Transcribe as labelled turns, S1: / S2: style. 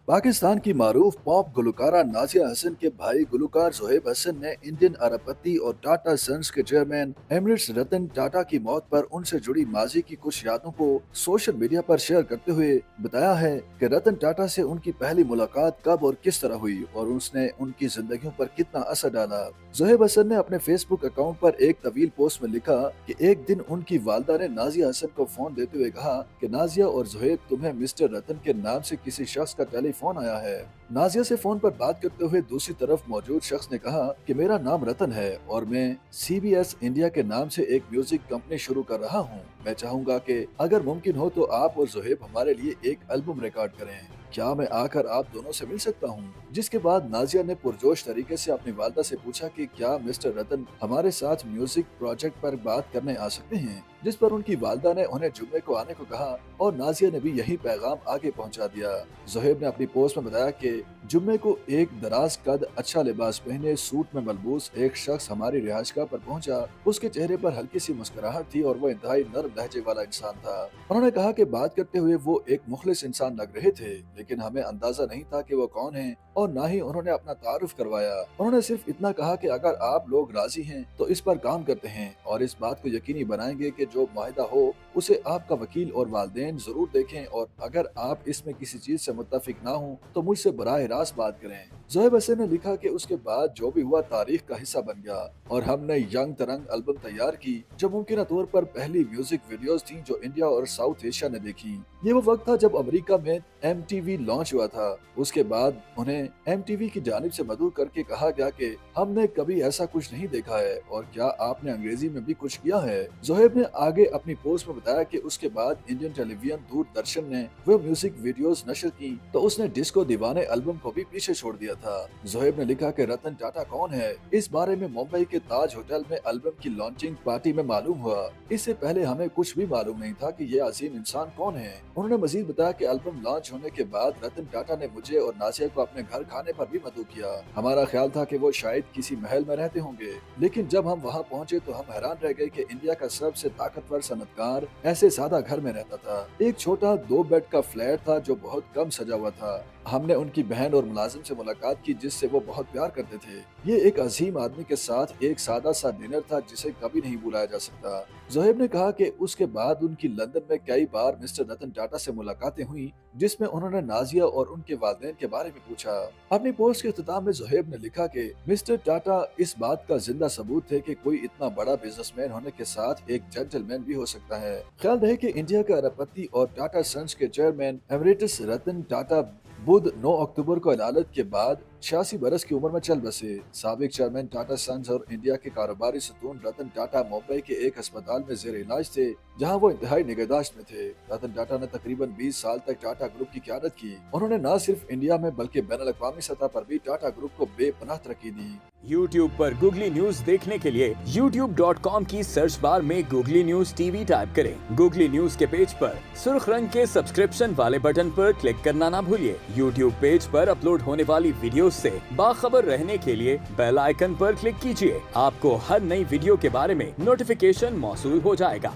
S1: पाकिस्तान की मारूफ पॉप गुलकारा नाजिया हसन के भाई गुलकार जोहेब हसन ने इंडियन अरबपति और टाटा सन्स के चेयरमैन एमिरेट्स रतन टाटा की मौत पर उनसे जुड़ी माजी की कुछ यादों को सोशल मीडिया पर शेयर करते हुए बताया है कि रतन टाटा से उनकी पहली मुलाकात कब और किस तरह हुई और उसने उनकी जिंदगियों पर कितना असर डाला। जोहेब हसन ने अपने फेसबुक अकाउंट पर एक तवील पोस्ट में लिखा कि एक दिन उनकी वालदा ने नाजिया हसन को फोन देते हुए कहा कि नाजिया और जोहेब, तुम्हें मिस्टर रतन के नाम से किसी शख्स का टेलीफोन आया है। नाजिया से फोन पर बात करते हुए दूसरी तरफ मौजूद शख्स ने कहा कि मेरा नाम रतन है और मैं CBS इंडिया के नाम से एक म्यूजिक कंपनी शुरू कर रहा हूँ। मैं चाहूंगा कि अगर मुमकिन हो तो आप और जोहेब हमारे लिए एक एल्बम रिकॉर्ड करें। क्या मैं आकर आप दोनों से मिल सकता हूँ? जिसके बाद नाजिया ने पुरजोश तरीके से अपनी वालदा से पूछा कि क्या मिस्टर रतन हमारे साथ म्यूजिक प्रोजेक्ट पर बात करने आ सकते हैं, जिस पर उनकी वालदा ने उन्हें जुम्मे को आने को कहा और नाजिया ने भी यही पैगाम आगे पहुंचा दिया। जोहेब ने अपनी पोस्ट में बताया कि जुम्मे को एक दराज कद अच्छा लिबास पहने सूट में मलबूस एक शख्स हमारी रिहायशगाह पर पहुंचा। उसके चेहरे पर हल्की सी मुस्कुराहट थी और वो इंतहाई नर्म लहजे वाला इंसान था। उन्होंने कहा कि बात करते हुए वो एक मुखलिस इंसान लग रहे थे, लेकिन हमें अंदाजा नहीं था कि वो कौन हैं और ना ही उन्होंने अपना तारुफ करवाया। उन्होंने सिर्फ इतना कहा कि अगर आप लोग राजी हैं तो इस पर काम करते हैं और इस बात को यकीनी बनाएंगे कि जो मुआहिदा हो उसे आपका वकील और वालिदैन जरूर देखें और अगर आप इसमें किसी चीज से मुत्तफिक ना हो तो मुझसे बराह रास्त बात करें। जोहेब हसन ने लिखा कि उसके बाद जो भी हुआ तारीख का हिस्सा बन गया और हमने यंग तरंग एल्बम तैयार की जो मुमकिन तौर पर पहली म्यूजिक वीडियोस थी जो इंडिया और साउथ एशिया ने देखी। ये वो वक्त था जब अमेरिका में MTV लॉन्च हुआ था। उसके बाद उन्हें MTV की जानिब से मदऊ करके कहा गया कि हमने कभी ऐसा कुछ नहीं देखा है और क्या आपने अंग्रेजी में भी कुछ किया है। जोहेब ने आगे अपनी पोस्ट में बताया कि उसके बाद इंडियन टेलीविजन दूरदर्शन ने वो म्यूजिक वीडियोस नशर की तो उसने डिस्को दीवाने एल्बम को भी पीछे छोड़ दिया था। जोहेब ने लिखा कि रतन टाटा कौन है, इस बारे में मुंबई के ताज होटल में एल्बम की लॉन्चिंग पार्टी में मालूम हुआ। इससे पहले हमें कुछ भी मालूम नहीं था कि ये अजीम इंसान कौन है। उन्होंने मजीद बताया कि एल्बम लॉन्च होने के बाद रतन टाटा ने मुझे और नाजिया को अपने घर खाने पर भी मदऊ किया। हमारा ख्याल था कि वो शायद किसी महल में रहते होंगे, लेकिन जब हम वहाँ पहुँचे तो हम हैरान रह गए कि इंडिया का सबसे ताकतवर सनतकार ऐसे सादा घर में रहता था। एक छोटा 2 बेड का फ्लैट था जो बहुत कम सजा हुआ था। हमने उनकी बहन और मुलाजिम से मुलाकात की जिससे वो बहुत प्यार करते थे। ये एक अजीम आदमी के साथ एक सादा सा डिनर था जिसे कभी नहीं भुलाया जा सकता। जोहेब ने कहा कि उसके बाद उनकी लंदन में कई बार मिस्टर रतन टाटा से मुलाकातें हुई जिसमें उन्होंने नाजिया और उनके वालिदैन के बारे में पूछा। अपनी पोस्ट के इख्तिताम में जोहेब ने लिखा कि मिस्टर टाटा इस बात का जिंदा सबूत है कि कोई इतना बड़ा बिजनेसमैन होने के साथ एक जेंटलमैन भी हो सकता है। ख्याल रहे कि इंडिया के अरबपति और टाटा सन्स के चेयरमैन एमिरेट्स रतन टाटा बुध 9 अक्टूबर को अदालत के बाद 86 बरस की उम्र में चल बसे। साबिक चेयरमैन टाटा सन्स और इंडिया के कारोबारी सतून रतन टाटा मुंबई के एक अस्पताल में जेर इलाज थे जहां वो इंतहाई निगहदाश्त में थे। रतन टाटा ने तकरीबन 20 साल तक टाटा ग्रुप की क़यादत की। उन्होंने न सिर्फ इंडिया में बल्कि बैनुल-अक़वामी सतह पर भी टाटा ग्रुप को बेपनाह तरक्की दी।
S2: YouTube पर गूगली न्यूज देखने के लिए youtube.com की सर्च बार में गूगली न्यूज TV टाइप करें। गूगली न्यूज के पेज पर सुर्ख रंग के सब्सक्रिप्शन वाले बटन पर क्लिक करना ना भूलिए। YouTube पेज पर अपलोड होने वाली वीडियो से बाखबर रहने के लिए बेल आइकन पर क्लिक कीजिए। आपको हर नई वीडियो के बारे में नोटिफिकेशन मौसूल हो जाएगा।